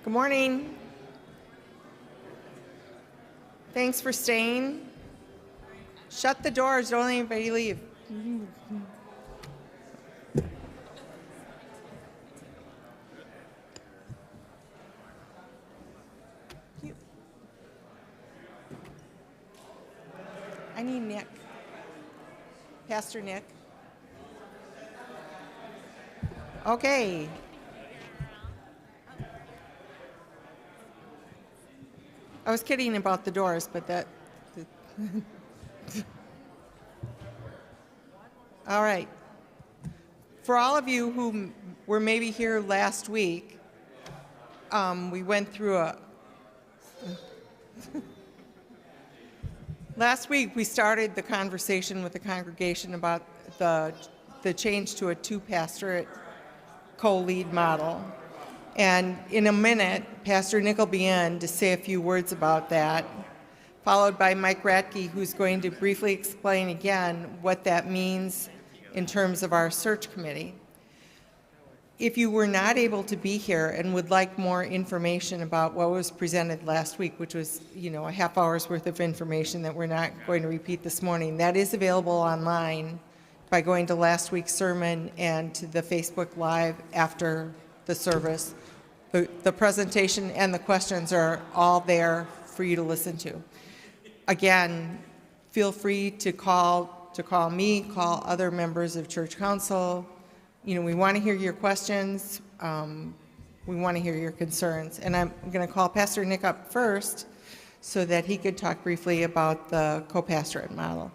Good morning. Thanks for staying. Shut the doors, don't let anybody leave. I need Nick. Pastor Nick. Okay. I was kidding about the doors, but that... All right. For all of you who were maybe here last week, we went through Last week we started the conversation with the congregation about the change to a two-pastorate co-lead model. And in a minute, Pastor Nick will be in to say a few words about that, followed by Mike Ratke, who's going to briefly explain again what that means in terms of our search committee. If you were not able to be here and would like more information about what was presented last week, which was, a half hour's worth of information that we're not going to repeat this morning, that is available online by going to last week's sermon and to the Facebook Live after the service. The presentation and the questions are all there for you to listen to. Again, feel free to call me, call other members of church council. We want to hear your questions. We want to hear your concerns. And I'm going to call Pastor Nick up first so that he could talk briefly about the co-pastorate model.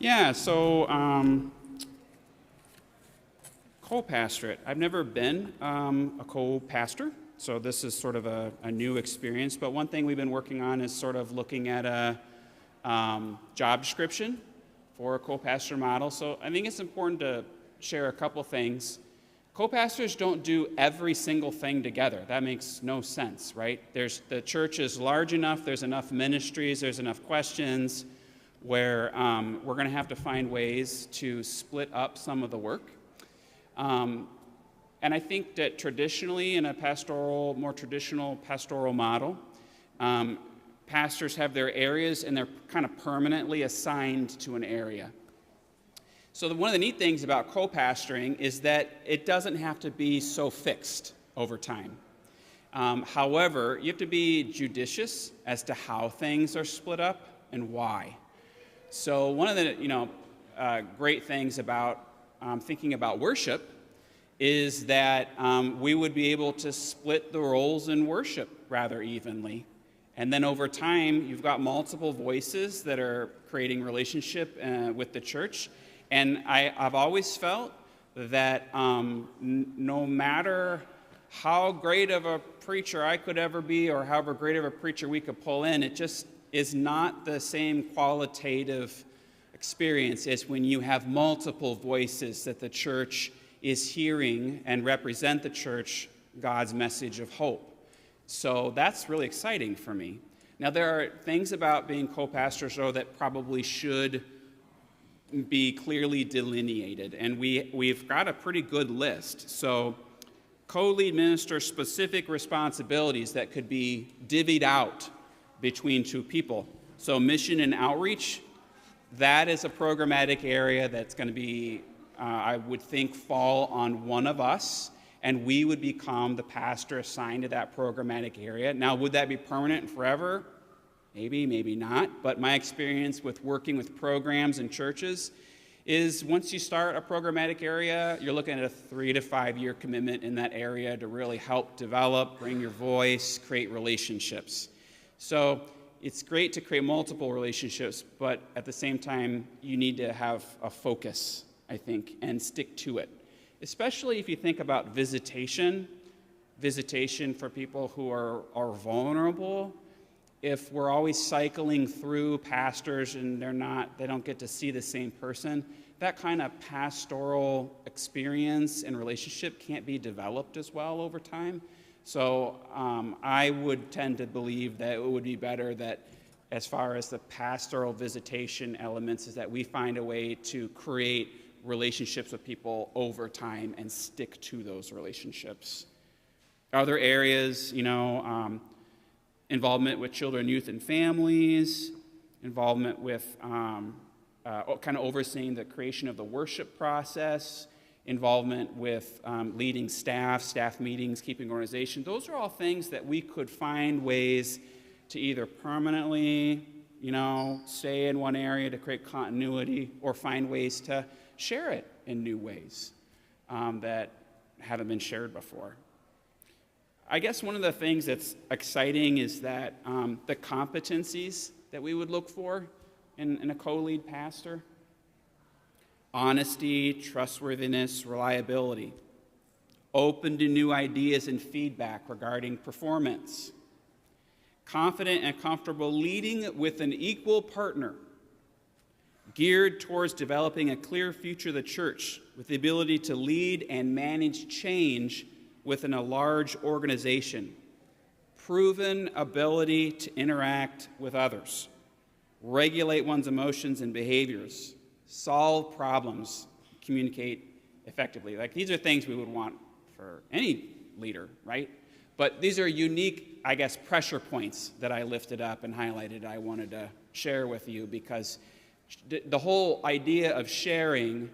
Yeah, so co-pastorate. I've never been a co-pastor, so this is sort of a new experience. But one thing we've been working on is sort of looking at a job description for a co-pastor model. So I think it's important to share a couple things. Co-pastors don't do every single thing together. That makes no sense, right? The church is large enough, there's enough ministries, there's enough questions where we're going to have to find ways to split up some of the work. And I think that traditionally in a more traditional pastoral model, pastors have their areas and they're kind of permanently assigned to an area. So one of the neat things about co-pastoring is that it doesn't have to be so fixed over time. However, you have to be judicious as to how things are split up and why. So one of the great things about thinking about worship is that we would be able to split the roles in worship rather evenly. And then over time, you've got multiple voices that are creating relationship with the church. And I've always felt that no matter how great of a preacher I could ever be or however great of a preacher we could pull in, it just is not the same qualitative experience as when you have multiple voices that the church is hearing and represent the church, God's message of hope. So that's really exciting for me. Now, there are things about being co-pastors, though, that probably should be clearly delineated, and we've got a pretty good list. So co-lead minister specific responsibilities that could be divvied out between two people. So mission and outreach, that is a programmatic area that's going to be, I would think, fall on one of us, and we would become the pastor assigned to that programmatic area. Now, would that be permanent and forever? Maybe, maybe not. But my experience with working with programs and churches is once you start a programmatic area, you're looking at a 3 to 5 year commitment in that area to really help develop, bring your voice, create relationships. So it's great to create multiple relationships, but at the same time, you need to have a focus, I think, and stick to it. Especially if you think about visitation for people who are vulnerable. If we're always cycling through pastors and they don't get to see the same person, that kind of pastoral experience and relationship can't be developed as well over time. So I would tend to believe that it would be better that as far as the pastoral visitation elements is that we find a way to create relationships with people over time and stick to those relationships. Other areas, involvement with children, youth, and families, involvement with kind of overseeing the creation of the worship process, involvement with leading staff meetings, keeping organization. Those are all things that we could find ways to either permanently, stay in one area to create continuity, or find ways to share it in new ways that haven't been shared before. I guess one of the things that's exciting is that the competencies that we would look for in a co-lead pastor: honesty, trustworthiness, reliability, open to new ideas and feedback regarding performance, confident and comfortable leading with an equal partner, geared towards developing a clear future of the church with the ability to lead and manage change within a large organization, proven ability to interact with others, regulate one's emotions and behaviors, solve problems, communicate effectively. Like, these are things we would want for any leader, right? But these are unique, I guess, pressure points that I lifted up and highlighted I wanted to share with you, because the whole idea of sharing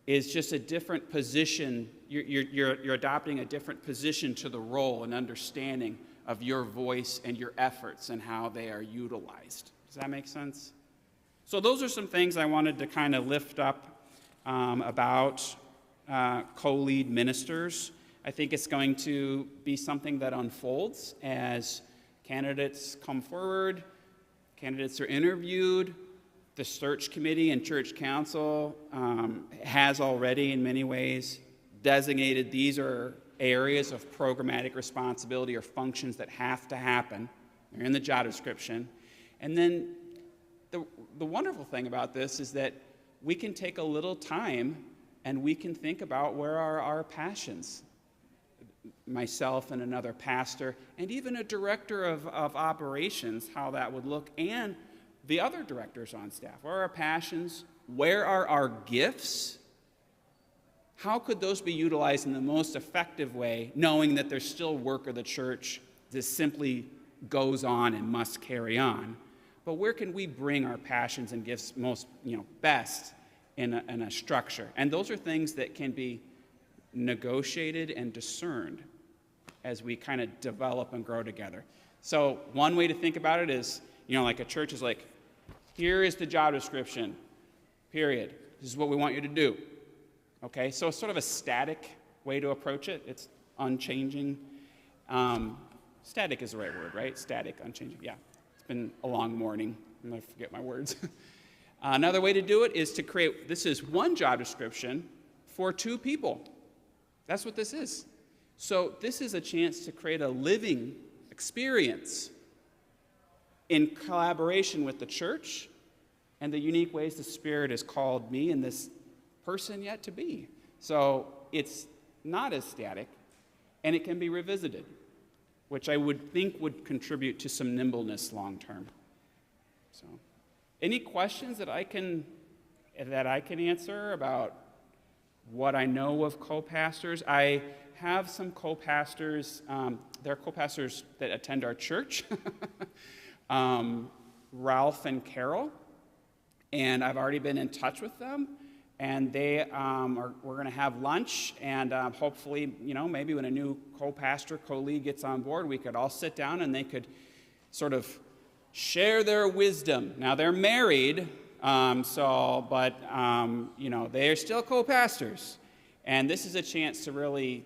is just a different position. You're adopting a different position to the role and understanding of your voice and your efforts and how they are utilized. Does that make sense? So those are some things I wanted to kind of lift up about co-lead ministers. I think it's going to be something that unfolds as candidates come forward, candidates are interviewed. The search committee and church council has already, in many ways, designated these are areas of programmatic responsibility or functions that have to happen. They're in the job description. And then the wonderful thing about this is that we can take a little time and we can think about where are our passions. Myself and another pastor, and even a director of operations, how that would look, and the other directors on staff. Where are our passions? Where are our gifts? How could those be utilized in the most effective way, knowing that there's still work of the church that simply goes on and must carry on? But where can we bring our passions and gifts most, best in a structure? And those are things that can be negotiated and discerned as we kind of develop and grow together. So one way to think about it is, like a church is like, here is the job description, period. This is what we want you to do. Okay, so it's sort of a static way to approach it. It's unchanging. Static is the right word, right? Static, unchanging, yeah. It's been a long morning. I'm going to forget my words. Another way to do it is to create, this is one job description for two people. That's what this is. So this is a chance to create a living experience in collaboration with the church and the unique ways the Spirit has called me and this person yet to be. So it's not as static, and it can be revisited, which I would think would contribute to some nimbleness long term. So, any questions that I can answer about what I know of co-pastors? I have some co-pastors. There are co-pastors that attend our church, Ralph and Carol, and I've already been in touch with them. And we're going to have lunch, and hopefully, maybe when a new co-pastor, co-lead gets on board, we could all sit down and they could sort of share their wisdom. Now, they're married, but they're still co-pastors. And this is a chance to really,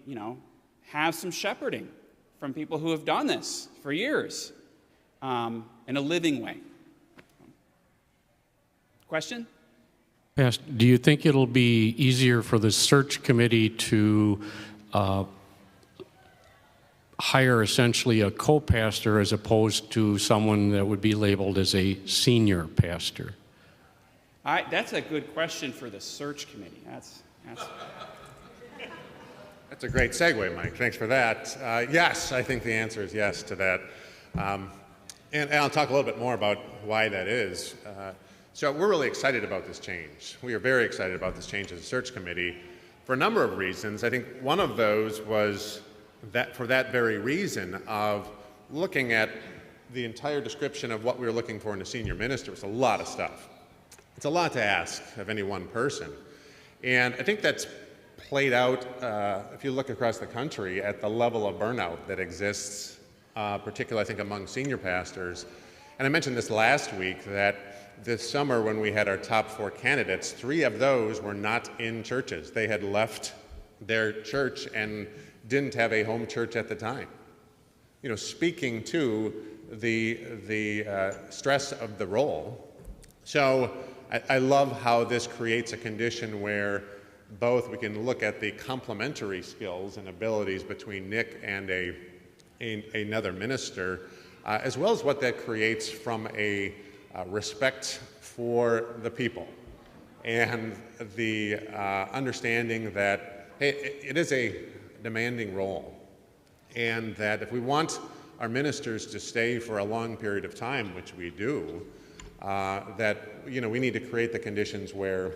have some shepherding from people who have done this for years in a living way. Question? Pastor, do you think it'll be easier for the search committee to hire essentially a co-pastor as opposed to someone that would be labeled as a senior pastor? That's a good question for the search committee. That's a great segue, Mike. Thanks for that. Yes, I think the answer is yes to that. And I'll talk a little bit more about why that is. So we're really excited about this change. We are very excited about this change as a search committee for a number of reasons. I think one of those was that for that very reason of looking at the entire description of what we were looking for in a senior minister. It's a lot of stuff. It's a lot to ask of any one person. And I think that's played out, if you look across the country, at the level of burnout that exists, particularly I think among senior pastors. And I mentioned this last week that this summer when we had our top 4 candidates, 3 of those were not in churches. They had left their church and didn't have a home church at the time. You know, speaking to the stress of the role. So I love how this creates a condition where both we can look at the complementary skills and abilities between Nick and another minister, as well as what that creates from a respect for the people and the understanding that, hey, it is a demanding role, and that if we want our ministers to stay for a long period of time, which we do, that we need to create the conditions where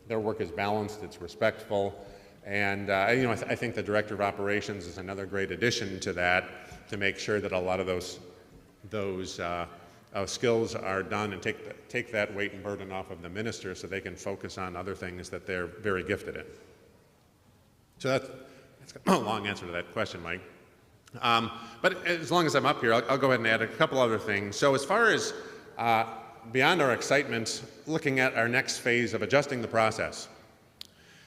their work is balanced, it's respectful, and I think the director of operations is another great addition to that, to make sure that a lot of those skills are done and take that weight and burden off of the minister so they can focus on other things that they're very gifted in. So that's a long answer to that question, Mike. But as long as I'm up here, I'll go ahead and add a couple other things. So as far as beyond our excitement, looking at our next phase of adjusting the process.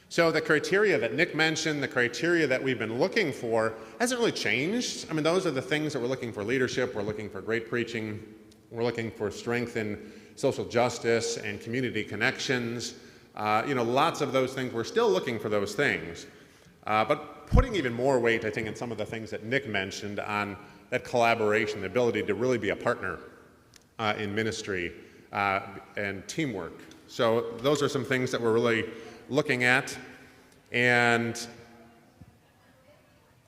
So the criteria that Nick mentioned, the criteria that we've been looking for, hasn't really changed. I mean, those are the things that we're looking for: leadership, we're looking for great preaching, we're looking for strength in social justice and community connections. Lots of those things. We're still looking for those things. But putting even more weight, I think, in some of the things that Nick mentioned on that collaboration, the ability to really be a partner in ministry and teamwork. So those are some things that we're really looking at. And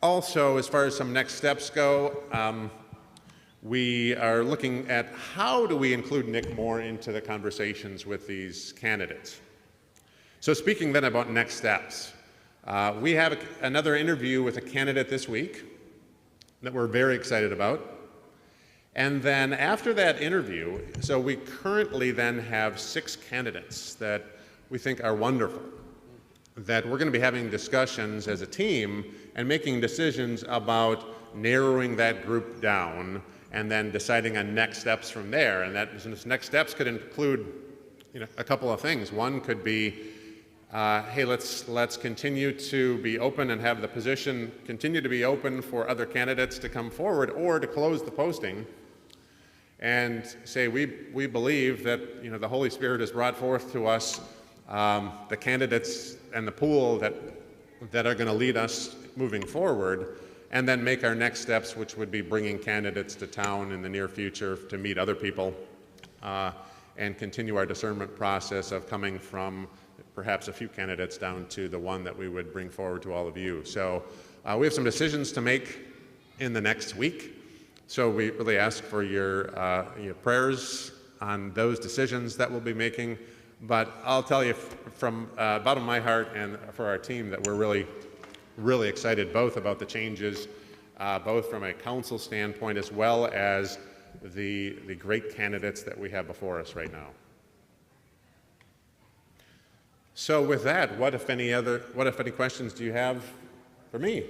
also, as far as some next steps go, we are looking at how do we include Nick more into the conversations with these candidates. So speaking then about next steps, we have another interview with a candidate this week that we're very excited about. And then after that interview, so we currently then have 6 candidates that we think are wonderful, that we're going to be having discussions as a team and making decisions about narrowing that group down and then deciding on next steps from there. And that next steps could include a couple of things. One could be, hey, let's continue to be open and have the position continue to be open for other candidates to come forward, or to close the posting and say we believe that the Holy Spirit has brought forth to us the candidates and the pool that are going to lead us moving forward, and then make our next steps, which would be bringing candidates to town in the near future to meet other people and continue our discernment process of coming from perhaps a few candidates down to the one that we would bring forward to all of you. So we have some decisions to make in the next week. So we really ask for your prayers on those decisions that we'll be making. But I'll tell you from bottom of my heart and for our team that we're really, really excited both about the changes, both from a council standpoint as well as the great candidates that we have before us right now. So with that, what if any questions do you have for me?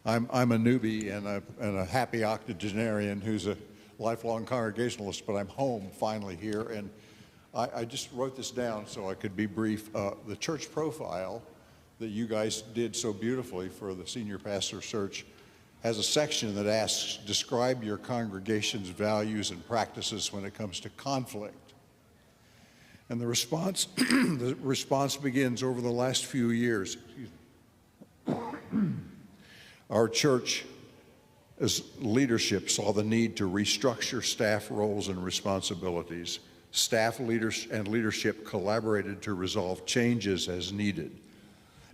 I'm a newbie and a happy octogenarian who's a lifelong Congregationalist, but I'm home finally here, and I just wrote this down so I could be brief. The church profile that you guys did so beautifully for the senior pastor search has a section that asks, describe your congregation's values and practices when it comes to conflict. And the response begins: over the last few years, our church as leadership saw the need to restructure staff roles and responsibilities. Staff leaders and leadership collaborated to resolve changes as needed.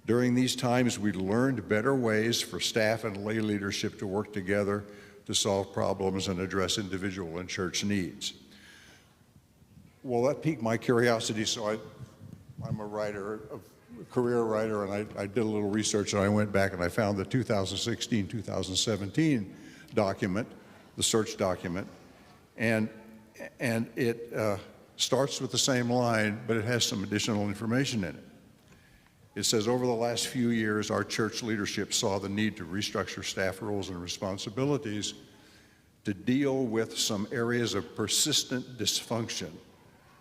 During these times, we learned better ways for staff and lay leadership to work together to solve problems and address individual and church needs. Well, that piqued my curiosity, so I'm a writer, a career writer, and I did a little research, and I went back and I found the 2016-2017 document, the search document, and it starts with the same line, but it has some additional information in it. It says, over the last few years, our church leadership saw the need to restructure staff roles and responsibilities to deal with some areas of persistent dysfunction.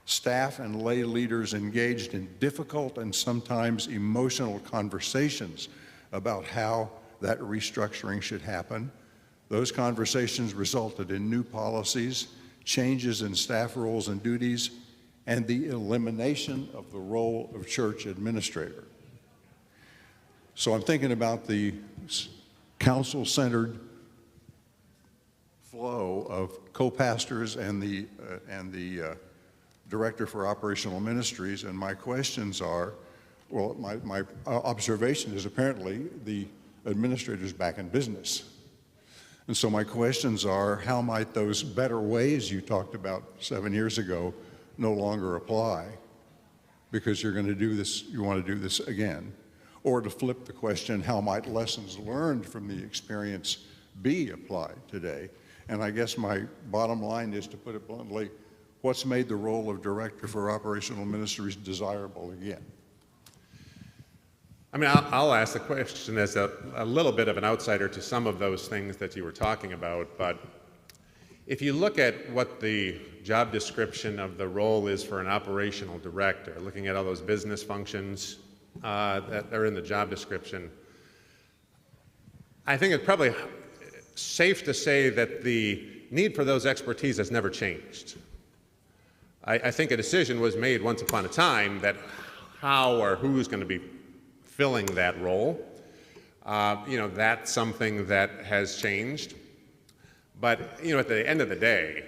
Staff and lay leaders engaged in difficult and sometimes emotional conversations about how that restructuring should happen. Those conversations resulted in new policies, changes in staff roles and duties, and the elimination of the role of church administrator. So I'm thinking about the council-centered flow of co-pastors and the director for operational ministries, and my questions are, well, my observation is apparently the administrator's back in business. And so my questions are, how might those better ways you talked about 7 years ago no longer apply because you're going to do this, you want to do this again? Or to flip the question, how might lessons learned from the experience be applied today? And I guess my bottom line is, to put it bluntly, what's made the role of director for operational ministries desirable again? I mean, I'll ask the question as a little bit of an outsider to some of those things that you were talking about, but if you look at what the job description of the role is for an operational director, looking at all those business functions that are in the job description, I think it's probably safe to say that the need for those expertise has never changed. I think a decision was made once upon a time that how or who's going to be filling that role. That's something that has changed. But, at the end of the day,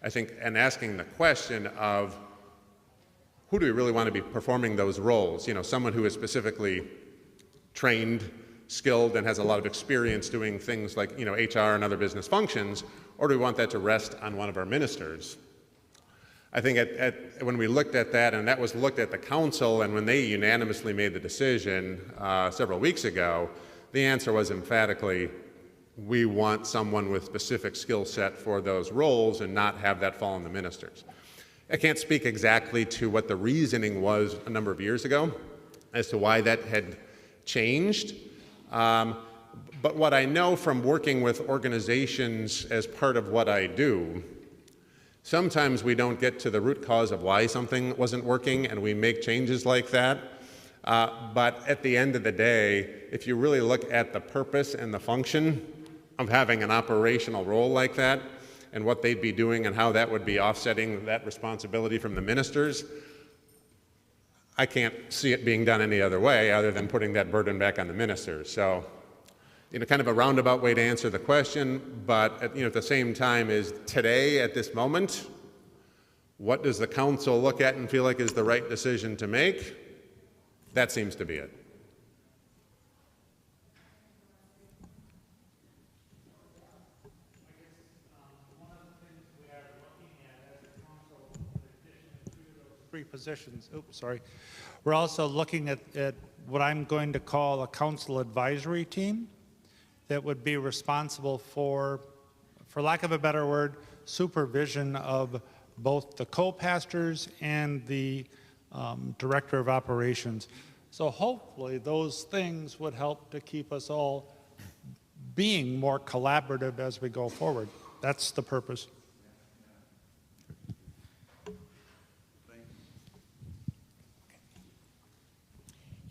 I think, and asking the question of who do we really want to be performing those roles? Someone who is specifically trained, skilled, and has a lot of experience doing things like, HR and other business functions, or do we want that to rest on one of our ministers? I think when we looked at that, and that was looked at the council, and when they unanimously made the decision several weeks ago, the answer was emphatically, we want someone with specific skill set for those roles and not have that fall on the ministers. I can't speak exactly to what the reasoning was a number of years ago as to why that had changed. But what I know from working with organizations as part of what I do, sometimes we don't get to the root cause of why something wasn't working, and we make changes like that. But at the end of the day, if you really look at the purpose and the function of having an operational role like that, and what they'd be doing and how that would be offsetting that responsibility from the ministers, I can't see it being done any other way other than putting that burden back on the ministers. So, kind of a roundabout way to answer the question, but at the same time is today, at this moment, what does the council look at and feel like is the right decision to make? That seems to be it. Positions. We're also looking at what I'm going to call a council advisory team that would be responsible for lack of a better word, supervision of both the co-pastors and the director of operations. So hopefully those things would help to keep us all being more collaborative as we go forward. That's the purpose.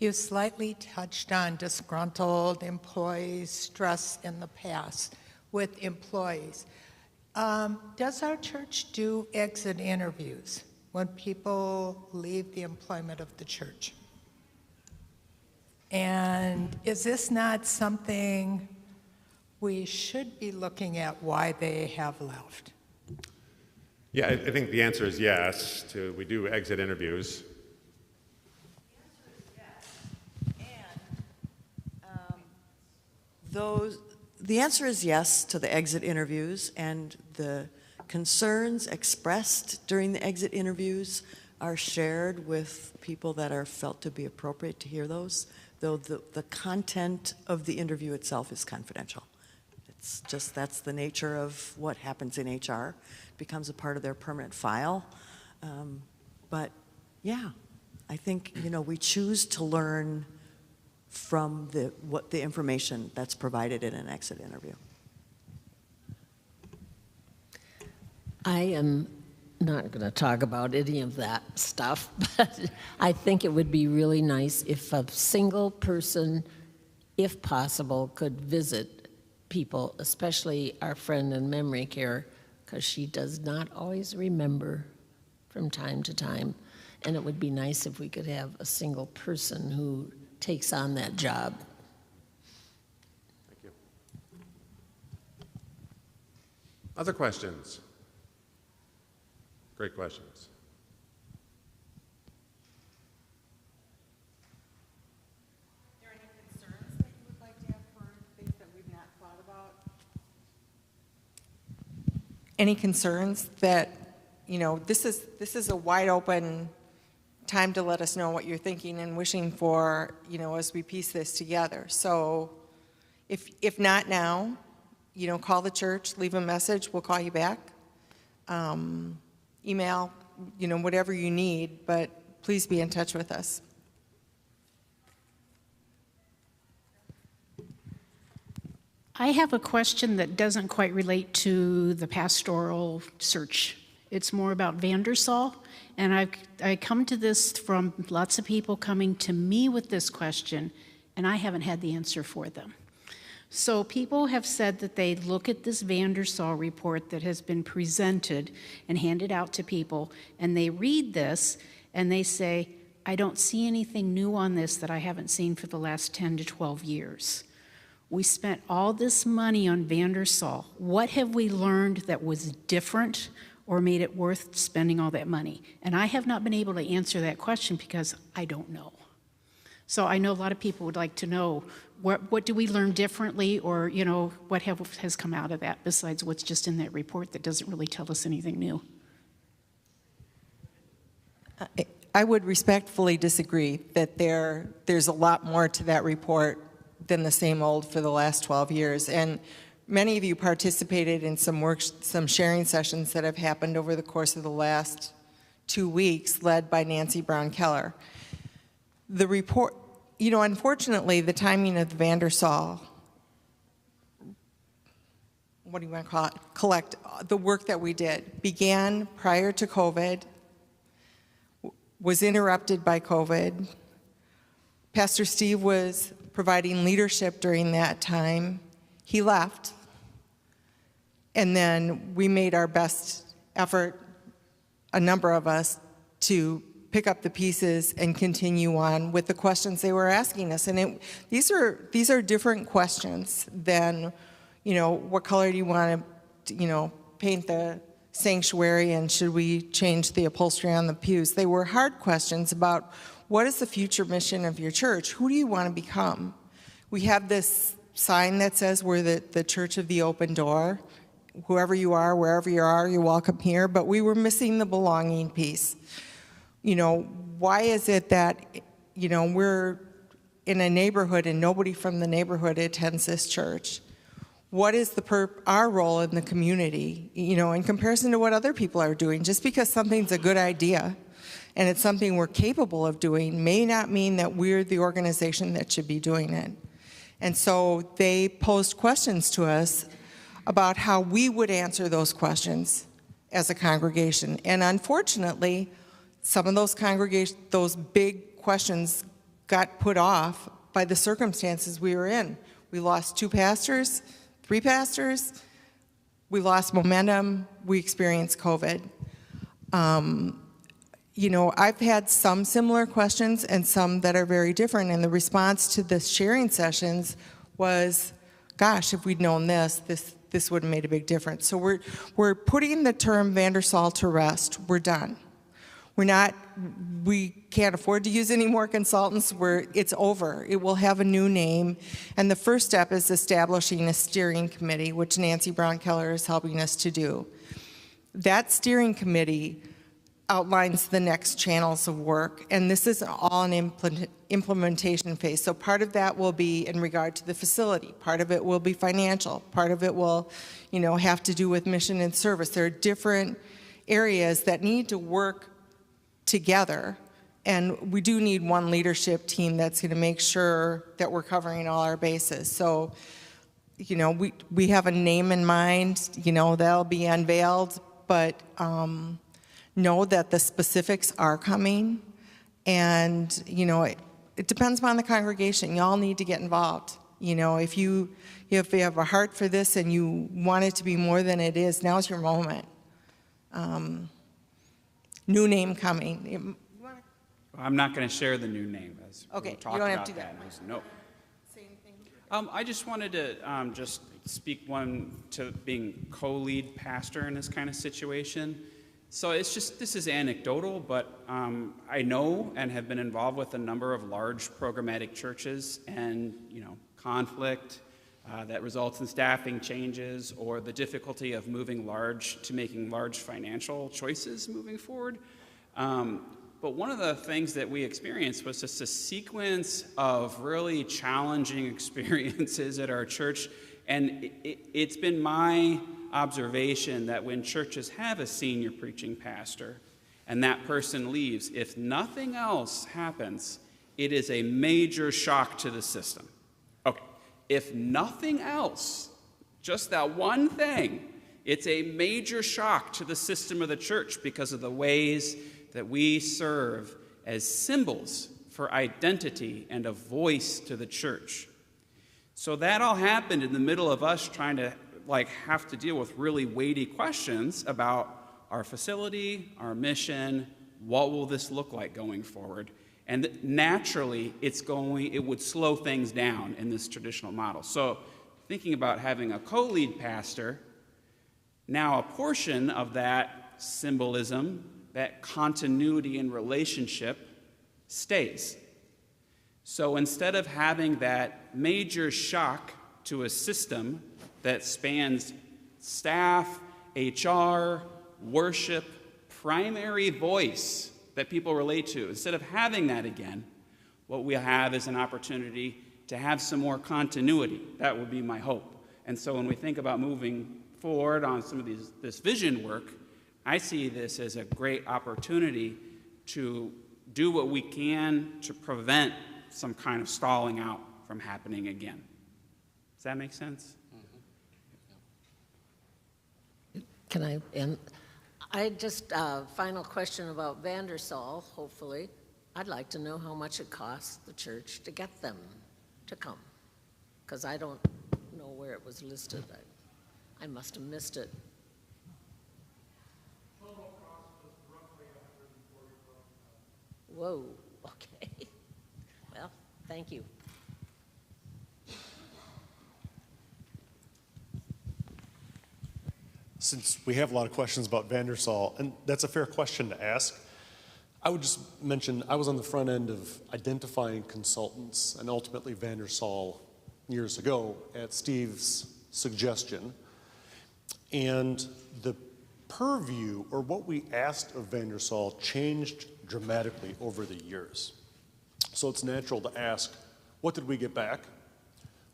You slightly touched on disgruntled employees, stress in the past with employees. Does our church do exit interviews when people leave the employment of the church? And is this not something we should be looking at, why they have left? Yeah, I think the answer is yes. We do exit interviews. And The answer is yes to the exit interviews, and the concerns expressed during the exit interviews are shared with people that are felt to be appropriate to hear those, though the content of the interview itself is confidential. It's just, that's the nature of what happens in HR. It becomes a part of their permanent file. But yeah, I think, we choose to learn from the information that's provided in an exit interview. I am not going to talk about any of that stuff, but I think it would be really nice if a single person, if possible, could visit people, especially our friend in memory care, because she does not always remember from time to time. And it would be nice if we could have a single person who takes on that job. Thank you. Other questions? Great questions. Are there any concerns that you would like to have for things that we've not thought about? Any concerns that, this is a wide open time to let us know what you're thinking and wishing for, as we piece this together. So if not now, call the church, leave a message, we'll call you back. Email, whatever you need, but please be in touch with us. I have a question that doesn't quite relate to the pastoral search. It's more about Vandersall, and I come to this from lots of people coming to me with this question, and I haven't had the answer for them. So people have said that they look at this Vandersall report that has been presented and handed out to people, and they read this, and they say, I don't see anything new on this that I haven't seen for the last 10 to 12 years. We spent all this money on Vandersall. What have we learned that was different or made it worth spending all that money? And I have not been able to answer that question because I don't know. So I know a lot of people would like to know, what do we learn differently, or what has come out of that besides what's just in that report that doesn't really tell us anything new? I would respectfully disagree that there's a lot more to that report than the same old for the last 12 years. And many of you participated in some sharing sessions that have happened over the course of the last 2 weeks, led by Nancy Brown Keller. The report, unfortunately, the timing of the Vandersall, what do you want to call it, collect, the work that we did began prior to COVID, was interrupted by COVID. Pastor Steve was providing leadership during that time. He left, and then we made our best effort, a number of us, to pick up the pieces and continue on with the questions they were asking us. And these are different questions than, what color do you want to, paint the sanctuary, and should we change the upholstery on the pews? They were hard questions about what is the future mission of your church? Who do you want to become? We have this sign that says we're the church of the open door. Whoever you are, wherever you are, you're welcome here. But we were missing the belonging piece. Why is it that, we're in a neighborhood and nobody from the neighborhood attends this church? What is our role in the community, in comparison to what other people are doing? Just because something's a good idea and it's something we're capable of doing may not mean that we're the organization that should be doing it. And so they posed questions to us about how we would answer those questions as a congregation. And unfortunately, some of those big questions got put off by the circumstances we were in. We lost 2 pastors, 3 pastors. We lost momentum. We experienced COVID. I've had some similar questions and some that are very different. And the response to the sharing sessions was, gosh, if we'd known this would have made a big difference. So we're putting the term Vandersall to rest. We're done. We can't afford to use any more consultants. It's over. It will have a new name. And the first step is establishing a steering committee, which Nancy Brown Keller is helping us to do. That steering committee outlines the next channels of work, and this is all an implementation phase. So part of that will be in regard to the facility. Part of it will be financial. Part of it will, have to do with mission and service. There are different areas that need to work together, and we do need one leadership team that's going to make sure that we're covering all our bases. So, we have a name in mind, that'll be unveiled, but know that the specifics are coming, and it depends upon the congregation. Y'all need to get involved. If you have a heart for this and you want it to be more than it is, now's your moment. New name coming. I'm not going to share the new name. As Okay, we you talked don't have about to do that. No. I just wanted to just speak to being co-lead pastor in this kind of situation. So this is anecdotal, but I know and have been involved with a number of large programmatic churches, and conflict that results in staffing changes or the difficulty of making large financial choices moving forward. But one of the things that we experienced was just a sequence of really challenging experiences at our church. And it's been my observation that when churches have a senior preaching pastor and that person leaves, if nothing else happens, it is a major shock to the system. Okay, if nothing else, just that one thing, it's a major shock to the system of the church because of the ways that we serve as symbols for identity and a voice to the church. So that all happened in the middle of us trying to have to deal with really weighty questions about our facility, our mission, what will this look like going forward? And naturally, it would slow things down in this traditional model. So thinking about having a co-lead pastor, now a portion of that symbolism, that continuity in relationship, stays. So instead of having that major shock to a system that spans staff, HR, worship, primary voice that people relate to, instead of having that again, what we have is an opportunity to have some more continuity. That would be my hope. And so when we think about moving forward on some of this vision work, I see this as a great opportunity to do what we can to prevent some kind of stalling out from happening again. Does that make sense? Can I end? Final question about Vandersall, hopefully. I'd like to know how much it costs the church to get them to come, because I don't know where it was listed. I must have missed it. Whoa, okay. Well, thank you. Since we have a lot of questions about Vandersall, and that's a fair question to ask, I would just mention I was on the front end of identifying consultants and ultimately Vandersall years ago at Steve's suggestion. And the purview, or what we asked of Vandersall, changed dramatically over the years. So it's natural to ask, what did we get back?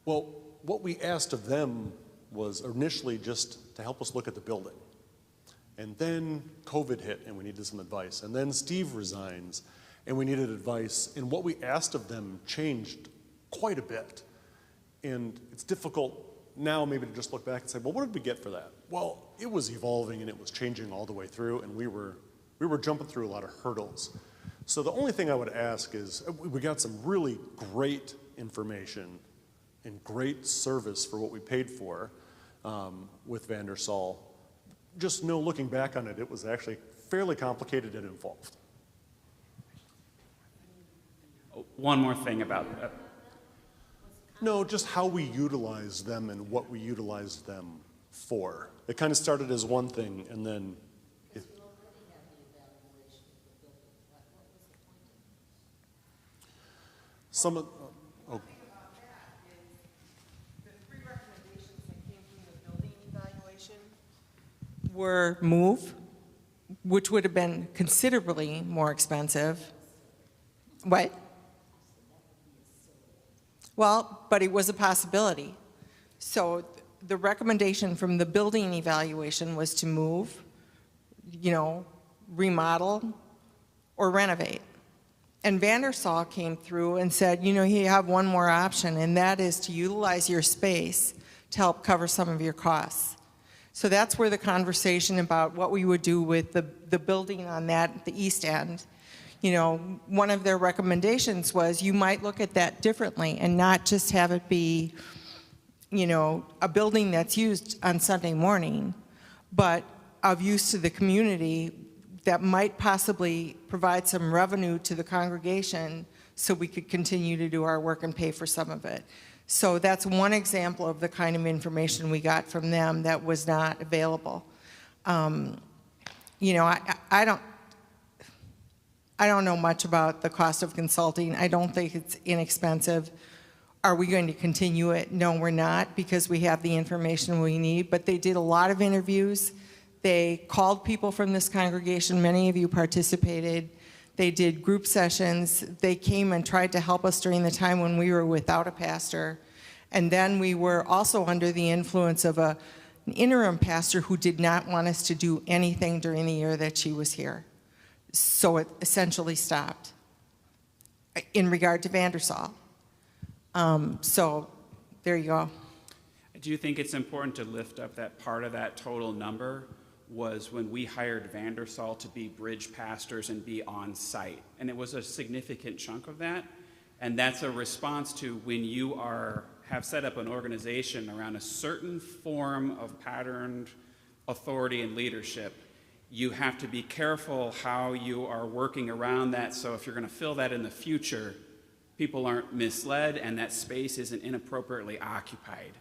Well, what we asked of them was initially just to help us look at the building. And then COVID hit and we needed some advice. And then Steve resigns and we needed advice. And what we asked of them changed quite a bit. And it's difficult now maybe to just look back and say, well, what did we get for that? Well, it was evolving and it was changing all the way through, and we were jumping through a lot of hurdles. So the only thing I would ask is, we got some really great information and great service for what we paid for with Vandersall. Just know, looking back on it, it was actually fairly complicated and involved. One more thing about that. No, just how we utilized them and what we utilized them for. It kind of started as one thing, and then some of, oh, were move, which would have been considerably more expensive. What? Well, but it was a possibility. So the recommendation from the building evaluation was to move, remodel, or renovate. And Vandersall came through and said, you have one more option, and that is to utilize your space to help cover some of your costs. So that's where the conversation about what we would do with the building on the east end, one of their recommendations was you might look at that differently and not just have it be, a building that's used on Sunday morning, but of use to the community that might possibly provide some revenue to the congregation so we could continue to do our work and pay for some of it. So that's one example of the kind of information we got from them that was not available. I don't know much about the cost of consulting. I don't think it's inexpensive. Are we going to continue it? No, we're not, because we have the information we need. But they did a lot of interviews. They called people from this congregation. Many of you participated. They did group sessions. They came and tried to help us during the time when we were without a pastor. And then we were also under the influence of an interim pastor who did not want us to do anything during the year that she was here. So it essentially stopped in regard to Vandersall. So there you go. Do you think it's important to lift up that part of that total number was when we hired Vandersall to be bridge pastors and be on site? And it was a significant chunk of that. And that's a response to when you have set up an organization around a certain form of patterned authority and leadership, you have to be careful how you are working around that. So if you're going to fill that in the future, people aren't misled and that space isn't inappropriately occupied.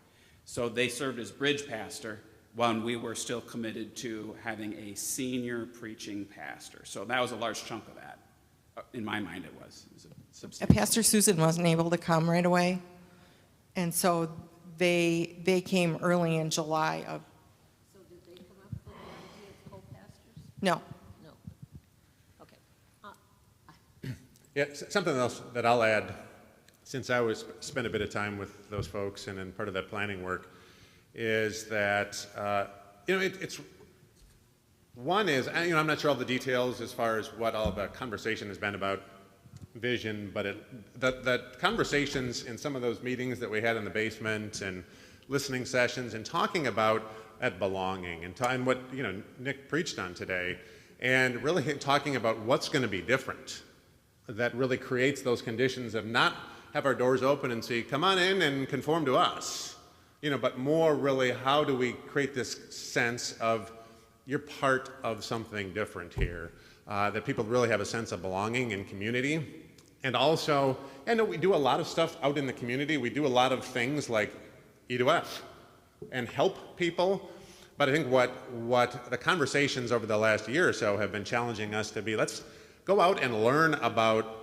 So they served as bridge pastor when we were still committed to having a senior preaching pastor. So that was a large chunk of that. In my mind, it was substantial. Pastor Susan wasn't able to come right away. And so they came early in July of. So did they come up with the idea of co-pastors? No. No. Okay. Yeah, something else that I'll add, since I spent a bit of time with those folks and in part of that planning work, is that it's one is I'm not sure all the details as far as what all the conversation has been about vision, but the conversations in some of those meetings that we had in the basement and listening sessions and talking about that belonging and what Nick preached on today, and really talking about what's going to be different, that really creates those conditions of not have our doors open and say, come on in and conform to us, but more really how do we create this sense of you're part of something different here, that people really have a sense of belonging and community. And also, we do a lot of stuff out in the community. We do a lot of things like E2F and help people. But I think what the conversations over the last year or so have been challenging us to be, let's go out and learn about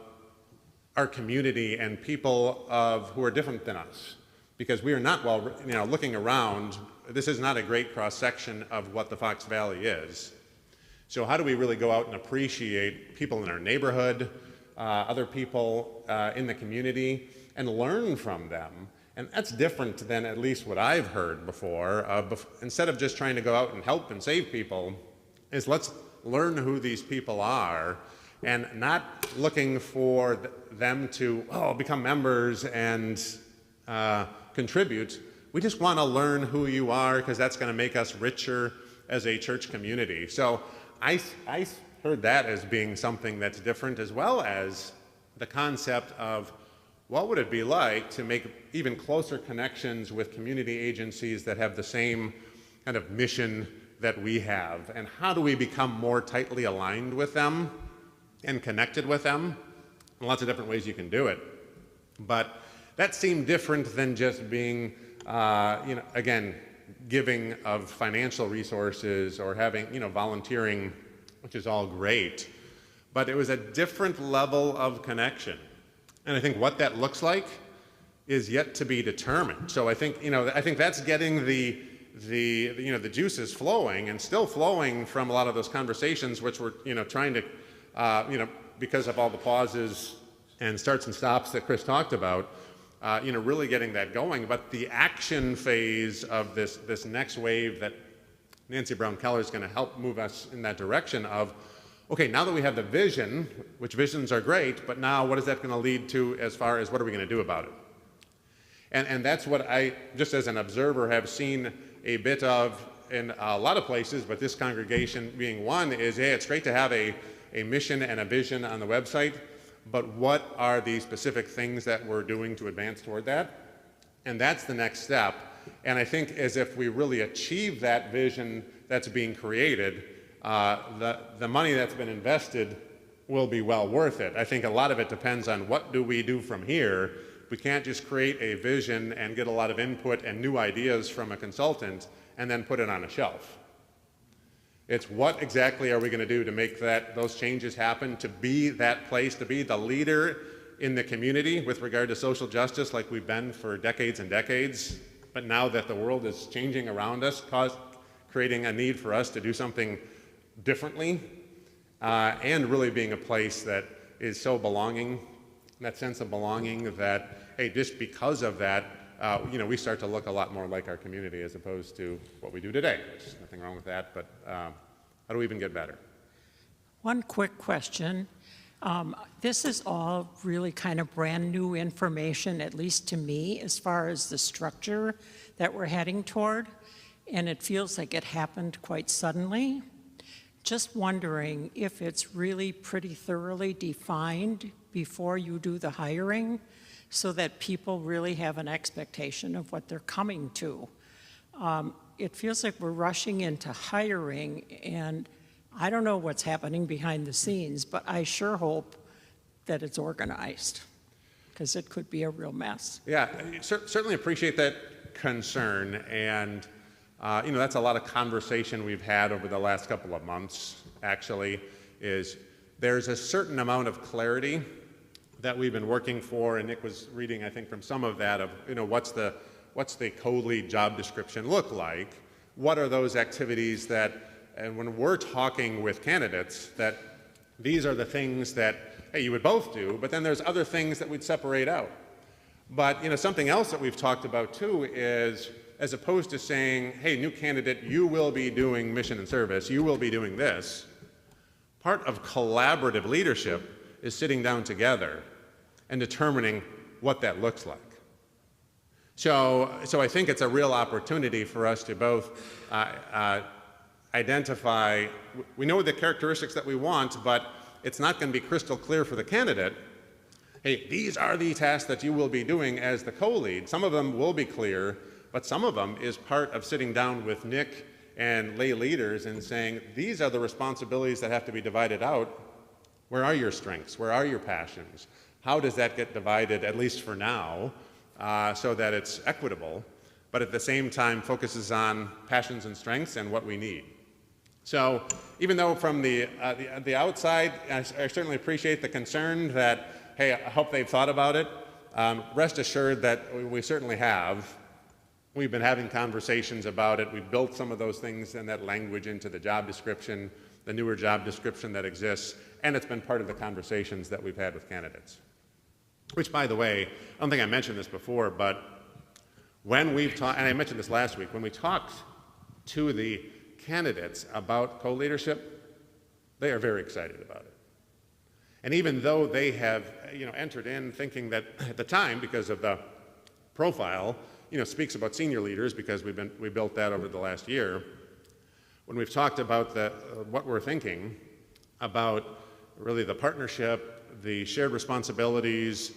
our community and people who are different than us. Because we are not, looking around, this is not a great cross-section of what the Fox Valley is. So how do we really go out and appreciate people in our neighborhood, other people in the community, and learn from them? And that's different than at least what I've heard before. Instead of just trying to go out and help and save people, is let's learn who these people are and not looking for them to become members and contribute. We just want to learn who you are because that's going to make us richer as a church community. So I heard that as being something that's different, as well as the concept of what would it be like to make even closer connections with community agencies that have the same kind of mission that we have, and how do we become more tightly aligned with them and connected with them? And lots of different ways you can do it. But that seemed different than just being, again, giving of financial resources or having, volunteering, which is all great. But it was a different level of connection. And I think what that looks like is yet to be determined. So I think, I think that's getting the juices flowing and still flowing from a lot of those conversations, which we're, trying to, because of all the pauses and starts and stops that Chris talked about, really getting that going. But the action phase of this next wave that Nancy Brown Keller is going to help move us in that direction of, okay, now that we have the vision, which visions are great, but now what is that going to lead to as far as what are we going to do about it? And that's what I, just as an observer, have seen a bit of in a lot of places, but this congregation being one, is, hey, it's great to have a mission and a vision on the website, but what are the specific things that we're doing to advance toward that? And that's the next step. And I think as if we really achieve that vision that's being created, the money that's been invested will be well worth it. I think a lot of it depends on what do we do from here. We can't just create a vision and get a lot of input and new ideas from a consultant and then put it on a shelf. It's what exactly are we going to do to make those changes happen, to be that place, to be the leader in the community with regard to social justice like we've been for decades and decades. But now that the world is changing around us, creating a need for us to do something differently, and really being a place that is so belonging, that sense of belonging that, hey, just because of that, we start to look a lot more like our community as opposed to what we do today. There's nothing wrong with that, but how do we even get better? One quick question. This is all really kind of brand new information, at least to me, as far as the structure that we're heading toward, and it feels like it happened quite suddenly. Just wondering if it's really pretty thoroughly defined before you do the hiring so that people really have an expectation of what they're coming to. It feels like we're rushing into hiring, and I don't know what's happening behind the scenes, but I sure hope that it's organized, because it could be a real mess. Yeah, certainly appreciate that concern, and that's a lot of conversation we've had over the last couple of months, actually, is there's a certain amount of clarity that we've been working for, and Nick was reading, I think, from some of that of, what's the co-lead job description look like? What are those activities that, and when we're talking with candidates, that these are the things that, hey, you would both do, but then there's other things that we'd separate out. But, something else that we've talked about too is, as opposed to saying, hey, new candidate, you will be doing mission and service, you will be doing this, part of collaborative leadership is sitting down together and determining what that looks like. So I think it's a real opportunity for us to both identify, we know the characteristics that we want, but it's not going to be crystal clear for the candidate, hey, these are the tasks that you will be doing as the co-lead. Some of them will be clear, but some of them is part of sitting down with Nick and lay leaders and saying, these are the responsibilities that have to be divided out. Where are your strengths? Where are your passions? How does that get divided, at least for now, so that it's equitable, but at the same time focuses on passions and strengths and what we need? So even though from the outside, I certainly appreciate the concern that, hey, I hope they've thought about it. Rest assured that we certainly have. We've been having conversations about it. We've built some of those things and that language into the job description, the newer job description that exists, and it's been part of the conversations that we've had with candidates. Which, by the way, I don't think I mentioned this before, but when we've talked, and I mentioned this last week, when we talked to the candidates about co-leadership, they are very excited about it. And even though they have, entered in thinking that at the time, because of the profile, speaks about senior leaders, because we built that over the last year. When we've talked about what we're thinking about really the partnership, the shared responsibilities,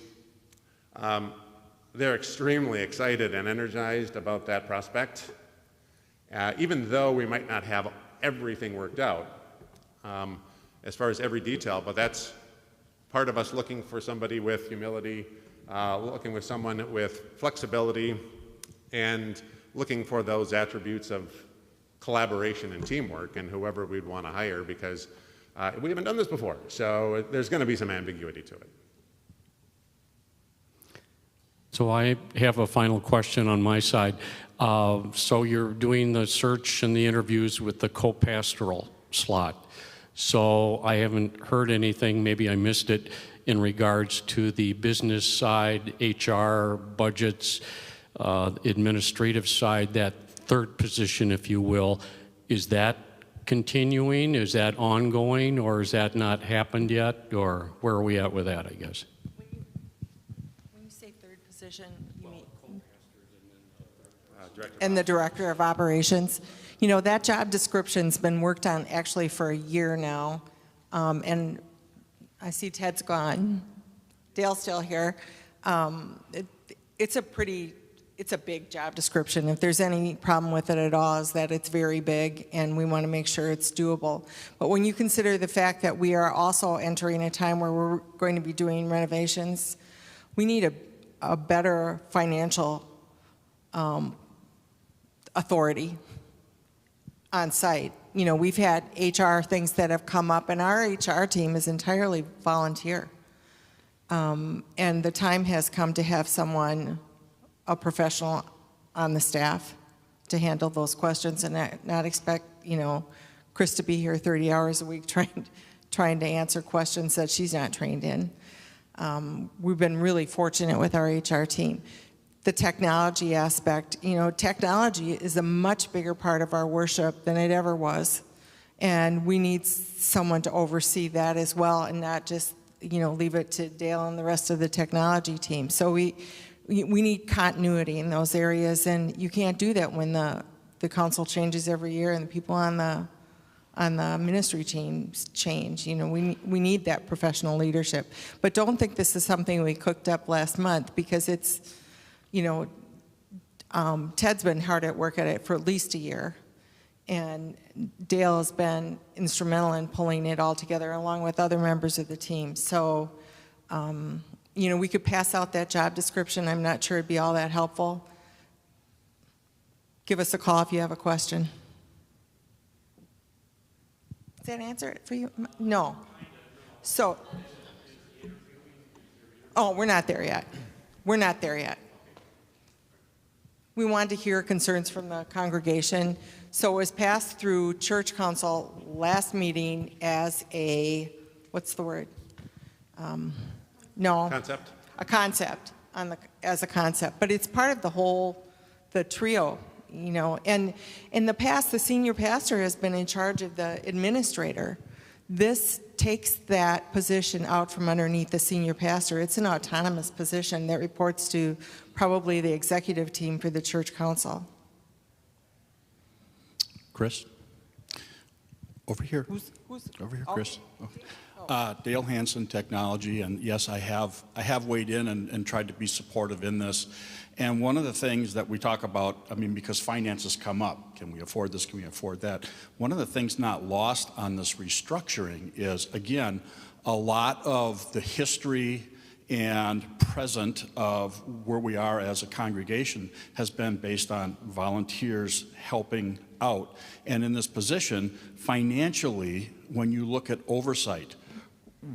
they're extremely excited and energized about that prospect, even though we might not have everything worked out as far as every detail, but that's part of us looking for somebody with humility, looking with someone with flexibility, and looking for those attributes of collaboration and teamwork and whoever we'd want to hire, because we haven't done this before, so there's going to be some ambiguity to it. So I have a final question on my side. So you're doing the search and the interviews with the co-pastoral slot. So I haven't heard anything, maybe I missed it, in regards to the business side, HR, budgets, administrative side, that third position, if you will. Is that continuing? Is that ongoing? Or has that not happened yet? Or where are we at with that, I guess? When you say third position, you mean and the director of operations. You know, that job description's been worked on actually for a year now. And I see Ted's gone. Dale's still here. It's a big job description. If there's any problem with it at all, is that it's very big and we want to make sure it's doable. But when you consider the fact that we are also entering a time where we're going to be doing renovations, we need a better financial authority on site. You know, we've had HR things that have come up, and our HR team is entirely volunteer. And the time has come to have someone, a professional on the staff, to handle those questions and not expect, you know, Chris to be here 30 hours a week trying to answer questions that she's not trained in. We've been really fortunate with our HR team. The technology aspect, you know, technology is a much bigger part of our worship than it ever was. And we need someone to oversee that as well and not just, you know, leave it to Dale and the rest of the technology team. So we need continuity in those areas, and you can't do that when the council changes every year and the people on the ministry teams change. You know, we need that professional leadership. But don't think this is something we cooked up last month, because it's, you know, Ted's been hard at work at it for at least a year, and Dale has been instrumental in pulling it all together along with other members of the team. So, you know, we could pass out that job description. I'm not sure it'd be all that helpful. Give us a call if you have a question. Does that answer it for you? No. So, oh, we're not there yet. We're not there yet. We wanted to hear concerns from the congregation. So it was passed through church council last meeting as a, what's the word? No. Concept? A concept, as a concept. But it's part of the trio, you know. And in the past, the senior pastor has been in charge of the administrator. This takes that position out from underneath the senior pastor. It's an autonomous position that reports to probably the executive team for the church council. Chris? Over here. Who's Over here, oh. Chris. Dale Hansen, Technology, and yes, I have weighed in and tried to be supportive in this. And one of the things that we talk about, I mean, because finances come up, can we afford this, can we afford that? One of the things not lost on this restructuring is, again, a lot of the history and present of where we are as a congregation has been based on volunteers helping out. And in this position, financially, when you look at oversight,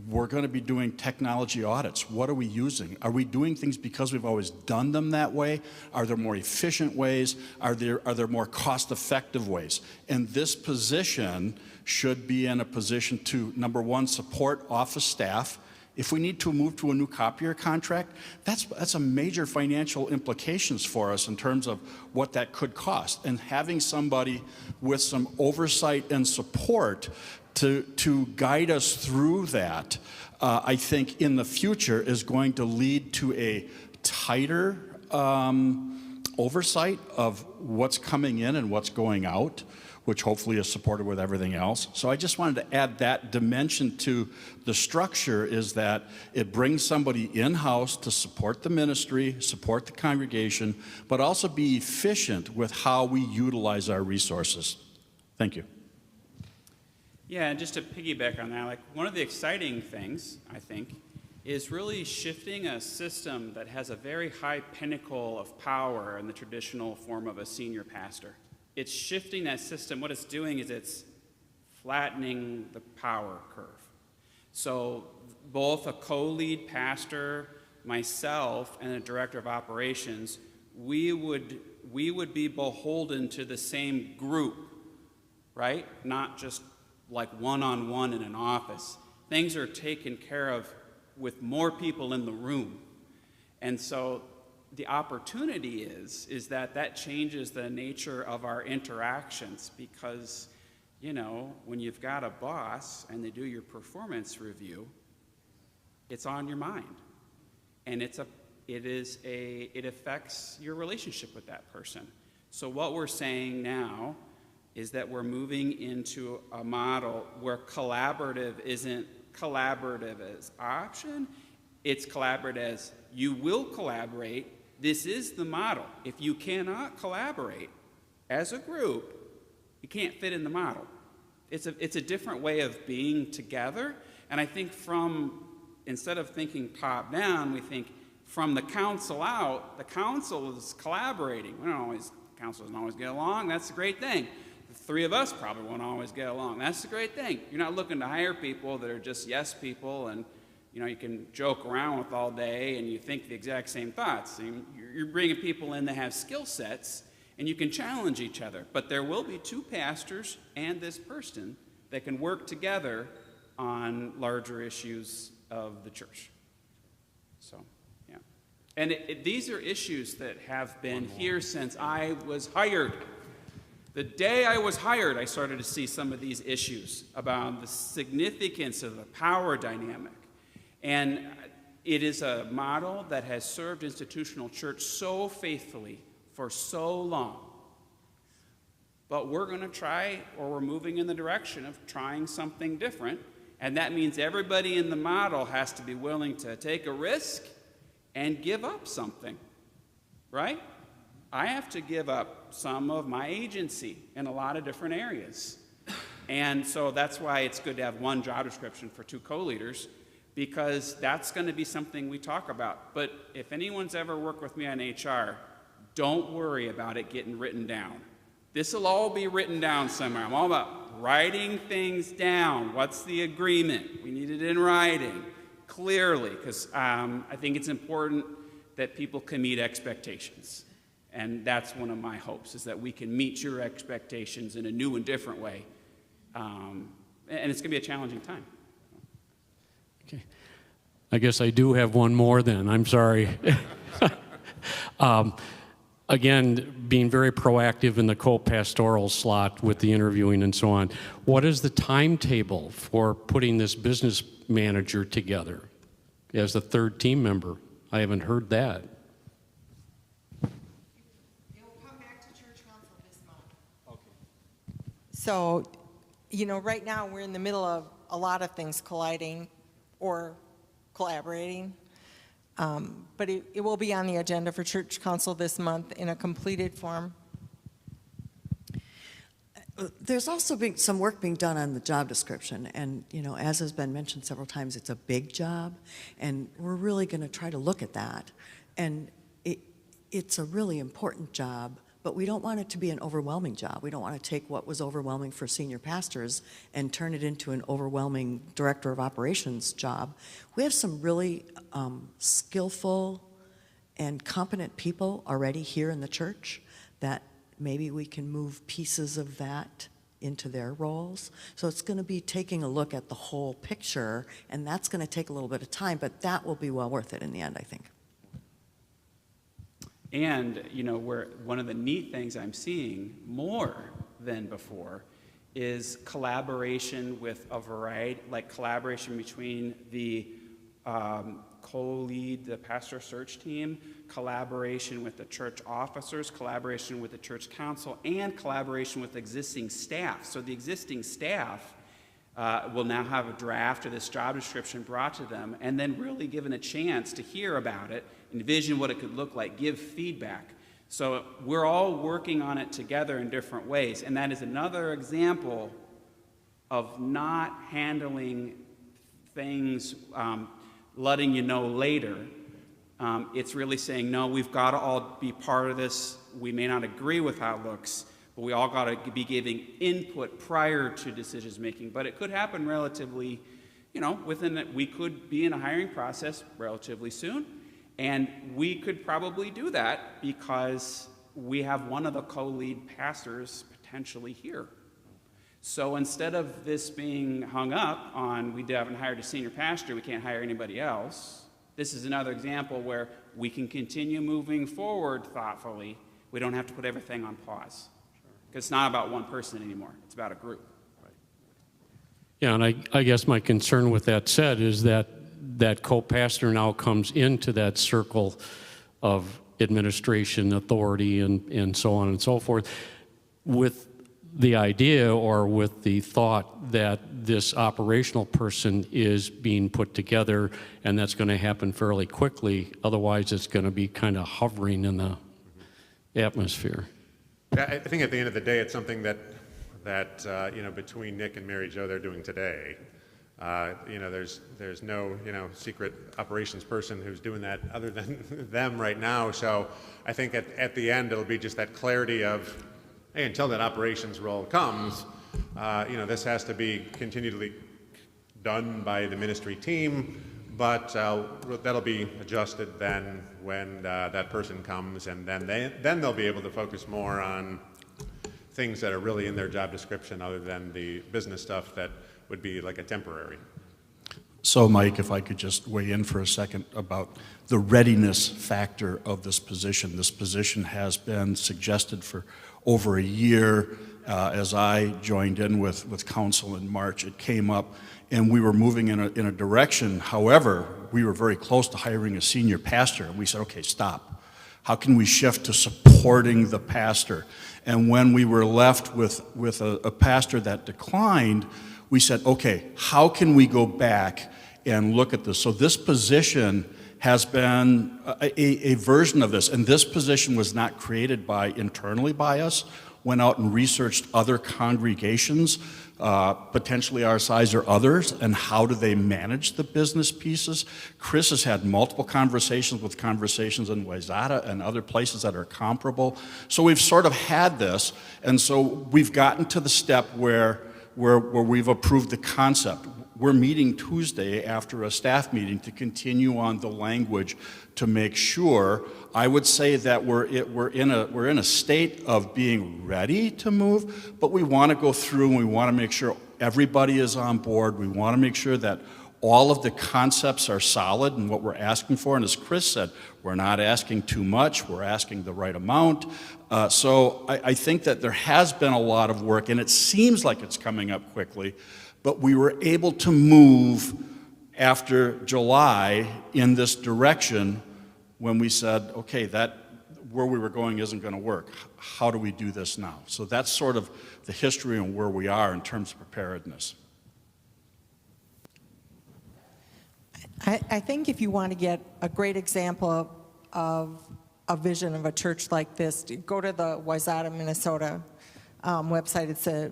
we're going to be doing technology audits. What are we using? Are we doing things because we've always done them that way? Are there more efficient ways? Are there more cost-effective ways? And this position should be in a position to, number one, support office staff. If we need to move to a new copier contract, that's a major financial implications for us in terms of what that could cost. And having somebody with some oversight and support to guide us through that, I think in the future is going to lead to a tighter oversight of what's coming in and what's going out, which hopefully is supported with everything else. So I just wanted to add that dimension to the structure, is that it brings somebody in-house to support the ministry, support the congregation, but also be efficient with how we utilize our resources. Thank you. Yeah, and just to piggyback on that, like one of the exciting things, I think, is really shifting a system that has a very high pinnacle of power in the traditional form of a senior pastor. It's shifting that system. What it's doing is it's flattening the power curve. So both a co-lead pastor myself and the director of operations, we would be beholden to the same group, right? Not just like one-on-one in an office. Things are taken care of with more people in the room. And so the opportunity is that changes the nature of our interactions, because, you know, when you've got a boss and they do your performance review, it's on your mind. And it affects your relationship with that person. So what we're saying now is that we're moving into a model where collaborative isn't collaborative as option, it's collaborative as you will collaborate. This is the model. If you cannot collaborate as a group, you can't fit in the model. It's a different way of being together. And I think instead of thinking top down, we think from the council out, the council is collaborating. Council doesn't always get along. That's a great thing. The three of us probably won't always get along. That's a great thing. You're not looking to hire people that are just yes people and, you know, you can joke around with all day and you think the exact same thoughts. You're bringing people in that have skill sets and you can challenge each other. But there will be two pastors and this person that can work together on larger issues of the church. So, yeah. And these are issues that have been here since I was hired. The day I was hired, I started to see some of these issues about the significance of the power dynamic. And it is a model that has served institutional church so faithfully for so long. But we're going to try, or we're moving in the direction of trying something different. And that means everybody in the model has to be willing to take a risk and give up something, right? I have to give up some of my agency in a lot of different areas. And so that's why it's good to have one job description for two co-leaders, because that's going to be something we talk about. But if anyone's ever worked with me on HR, don't worry about it getting written down. This will all be written down somewhere. I'm all about writing things down. What's the agreement? We need it in writing, clearly, because I think it's important that people can meet expectations. And that's one of my hopes, is that we can meet your expectations in a new and different way. And it's going to be a challenging time. Okay. I guess I do have one more then. I'm sorry. Again, being very proactive in the co-pastoral slot with the interviewing and so on, what is the timetable for putting this business manager together as the third team member? I haven't heard that. It will come back to church council this month. Okay. So, you know, right now we're in the middle of a lot of things colliding or collaborating. But it will be on the agenda for church council this month in a completed form. There's also some work being done on the job description, and you know, as has been mentioned several times, it's a big job, and we're really going to try to look at that. And it's a really important job, but we don't want it to be an overwhelming job. We don't want to take what was overwhelming for senior pastors and turn it into an overwhelming director of operations job. We have some really skillful and competent people already here in the church that maybe we can move pieces of that into their roles. So it's going to be taking a look at the whole picture, and that's going to take a little bit of time, but that will be well worth it in the end, I think. And, you know, one of the neat things I'm seeing more than before is collaboration with a variety, like collaboration between the co-lead, the pastor search team, collaboration with the church officers, collaboration with the church council, and collaboration with existing staff. So the existing staff will now have a draft of this job description brought to them, and then really given a chance to hear about it, envision what it could look like, give feedback. So we're all working on it together in different ways, and that is another example of not handling things, letting you know later. It's really saying, no, we've got to all be part of this. We may not agree with how it looks, but we all got to be giving input prior to decisions making. But it could happen relatively, you know, we could be in a hiring process relatively soon. And we could probably do that because we have one of the co-lead pastors potentially here. So instead of this being hung up on we haven't hired a senior pastor, we can't hire anybody else, this is another example where we can continue moving forward thoughtfully. We don't have to put everything on pause. Because it's not about one person anymore. It's about a group. Yeah, and I guess my concern with that said is that that co-pastor now comes into that circle of administration, authority, and so on and so forth, with the idea or with the thought that this operational person is being put together, and that's going to happen fairly quickly. Otherwise, it's going to be kind of hovering in the atmosphere. Yeah, I think at the end of the day, it's something that between Nick and Mary Jo, they're doing today. There's no secret operations person who's doing that other than them right now. So I think at the end it'll be just that clarity of, hey, until that operations role comes, this has to be continually done by the ministry team. But that'll be adjusted then when that person comes, and then they'll be able to focus more on things that are really in their job description other than the business stuff that would be like a temporary. So, Mike, if I could just weigh in for a second about the readiness factor of this position. This position has been suggested for over a year. As I joined in with council in March, it came up, and we were moving in a direction. However, we were very close to hiring a senior pastor, and we said, okay, stop. How can we shift to supporting the pastor? And when we were left with a pastor that declined, we said, okay, how can we go back and look at this? So this position has been a version of this, and this position was not created internally by us. Went out and researched other congregations, potentially our size or others, and how do they manage the business pieces. Chris has had multiple conversations in Wayzata and other places that are comparable. So we've sort of had this, and so we've gotten to the step where we've approved the concept. We're meeting Tuesday after a staff meeting to continue on the language to make sure. I would say that we're in a state of being ready to move, but we want to go through and we want to make sure everybody is on board. We want to make sure that all of the concepts are solid in what we're asking for. And as Chris said, we're not asking too much. We're asking the right amount. So I think that there has been a lot of work, and it seems like it's coming up quickly. But we were able to move after July in this direction when we said, okay, that where we were going isn't going to work. How do we do this now? So that's sort of the history and where we are in terms of preparedness. I think if you want to get a great example of a vision of a church like this, go to the Wayzata, Minnesota website. It's a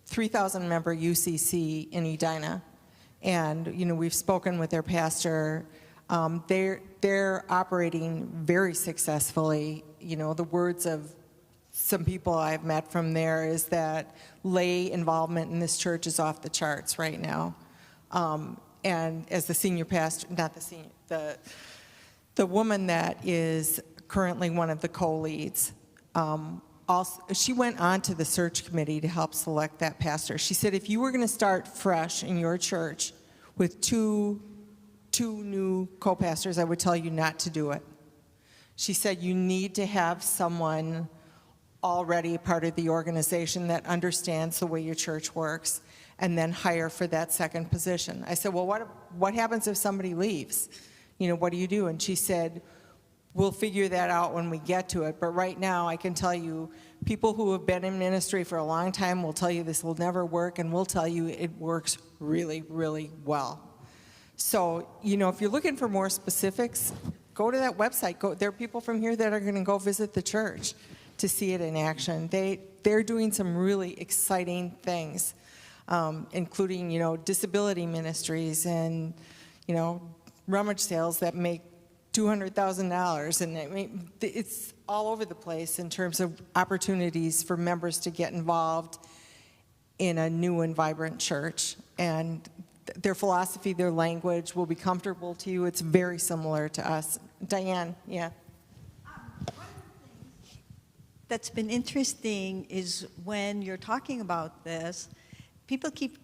3,000-member UCC in Edina, and we've spoken with their pastor. They're operating very successfully. The words of some people I've met from there is that lay involvement in this church is off the charts right now. And as the senior pastor, not the senior, the woman that is currently one of the co-leads, also, she went on to the search committee to help select that pastor. She said, if you were going to start fresh in your church with two new co-pastors, I would tell you not to do it. She said, you need to have someone already a part of the organization that understands the way your church works, and then hire for that second position. I said, well, what happens if somebody leaves? What do you do? And she said, we'll figure that out when we get to it. But right now, I can tell you, people who have been in ministry for a long time will tell you this will never work, and we'll tell you it works really, really well. So, if you're looking for more specifics, go to that website. There are people from here that are going to go visit the church to see it in action. They're doing some really exciting things, including, disability ministries and, rummage sales that make $200,000, and it's all over the place in terms of opportunities for members to get involved in a new and vibrant church. And their philosophy, their language will be comfortable to you. It's very similar to us Diane, yeah. That's been interesting is when you're talking about this, people keep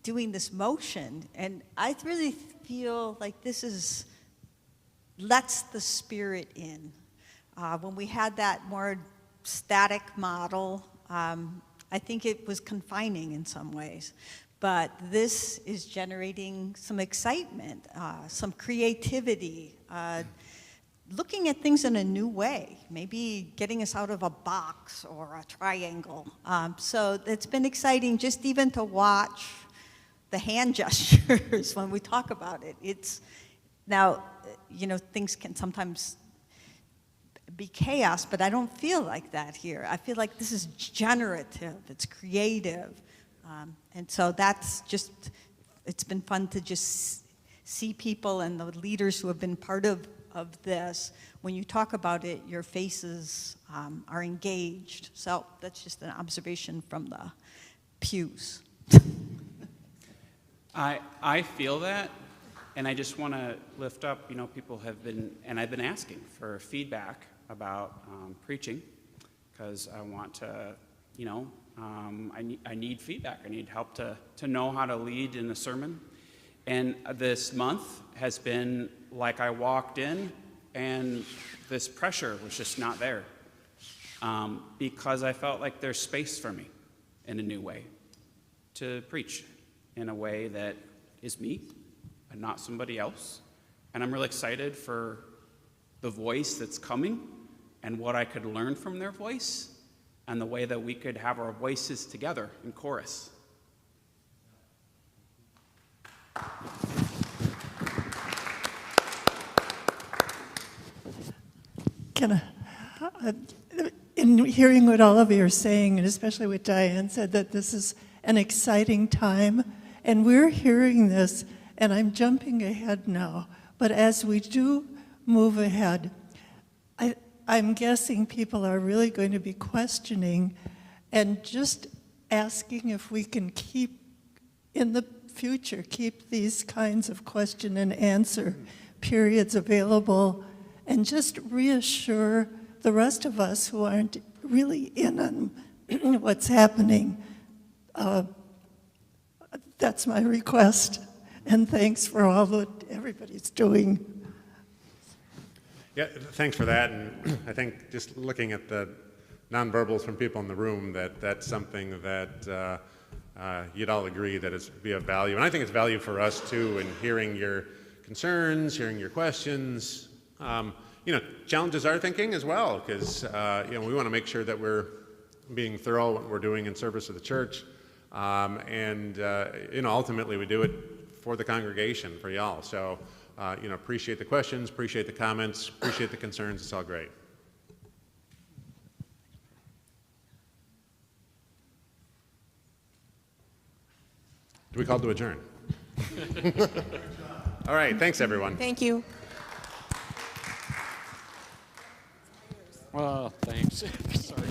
doing this motion, and I really feel like this is lets the spirit in. When we had that more static model, I think it was confining in some ways. But this is generating some excitement, some creativity, looking at things in a new way, maybe getting us out of a box or a triangle. So it's been exciting just even to watch the hand gestures when we talk about it. It's now, things can sometimes be chaos, but I don't feel like that here. I feel like this is generative, it's creative. And so that's just, it's been fun to just see people and the leaders who have been part of this. When you talk about it, your faces are engaged. So that's just an observation from the pews. I feel that, and I just want to lift up, people have been, and I've been asking for feedback about preaching, because I want to, I need feedback. I need help to know how to lead in a sermon. And this month has been like I walked in and this pressure was just not there, because I felt like there's space for me in a new way to preach in a way that is me and not somebody else. And I'm really excited for the voice that's coming and what I could learn from their voice and the way that we could have our voices together in chorus. In hearing what all of you are saying, and especially what Diane said, that this is an exciting time, and we're hearing this, and I'm jumping ahead now, but as we do move ahead, I'm guessing people are really going to be questioning and just asking if we can keep, in the future, keep these kinds of question and answer periods available, and just reassure the rest of us who aren't really in on what's happening. That's my request, and thanks for all that everybody's doing. Yeah, thanks for that. And I think just looking at the nonverbals from people in the room, that's something that you'd all agree that it's be of value. And I think it's value for us too in hearing your concerns, hearing your questions. Challenges our thinking as well, because we want to make sure that we're being thorough what we're doing in service of the church, and ultimately we do it for the congregation, for y'all. So appreciate the questions, appreciate the comments, appreciate the concerns. It's all great. Do we call to adjourn? All right, thanks everyone. Thank you. Well, thanks. Sorry.